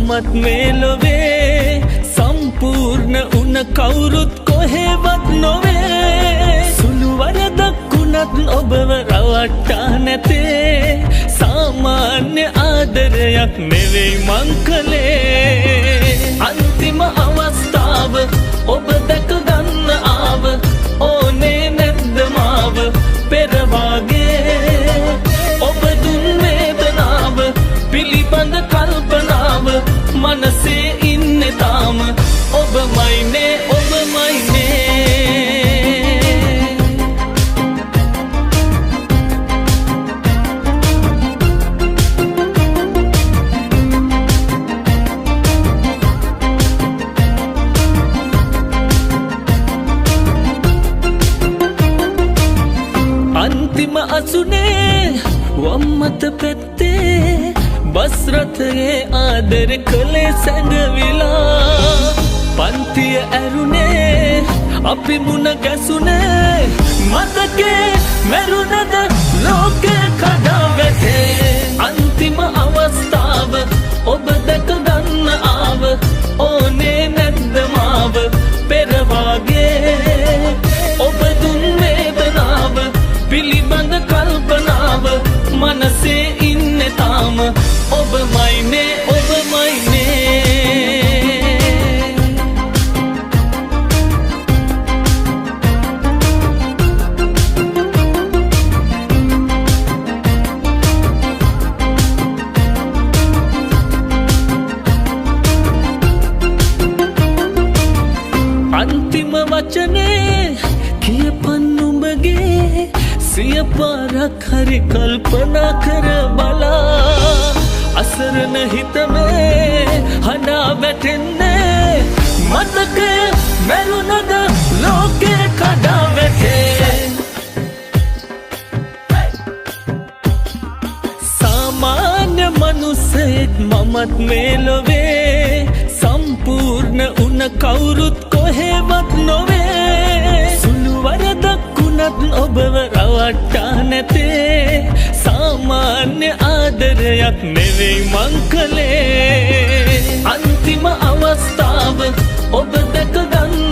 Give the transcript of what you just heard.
මමත් මේ ලොවේ සම්පූර්ණ උන කවුරුත් කොහෙවත් නොවේ සුළු වරදක් වුණත් ඔබව රවට්ටා නැතේ සාමාන්‍ය ආදරයක් නෙවෙයි මං කළේ අන්තිම අවස්ථාව ඔබ දැක ගන්න ආව ඕනේ නැද්ද මාව පෙර වාගේ ඔබ දුන් වේදනාව පිළිබඳ කල්පනාව මනසේ ඉන්නේ තාම ඔබමයිනේ ඔබමයිනේ අන්තිම අසුනේ වම්මත පැත්තේ බස් රථයේ ආදර කළේ සැඟවිලා පන්තිය ඇරුනේ අපි මුණ ගැසුනේ මතකේ මැරුණද ලෝකේ කඩා වැටේ අන්තිම අවස්ථාව ඔබ දැක ගන්න ආව ඕනේ නැද්ද මාව පෙර වාගේ ඔබ දුන් වේදනාව පිළිබඳ කල්පනාව මනසේ ඉන්නේ තාම ඔබමයිනේ ඔබමයිනේ අන්තිම වචනේ කියපන් නුඹගේ සිය පාරක් හරි කල්පනා කර බලා අසරණ හිතමේ හඬා වැටෙන්නේ මතකේ මැරුණද ලෝකේ කඩා වැටේ සාමාන්‍ය මනුස්සයෙක් මමත් මේ ලොවේ සම්පූර්ණ උන කවුරුත් කොහෙවත් නොවේ සුළු වරදක් වුණත් ඔබව රවට්ටා නැතේ සාමාන්‍ය ආදරයක් නෙවෙයි මං කළේ අන්තිම අවස්ථාව ඔබ දැක ගන්න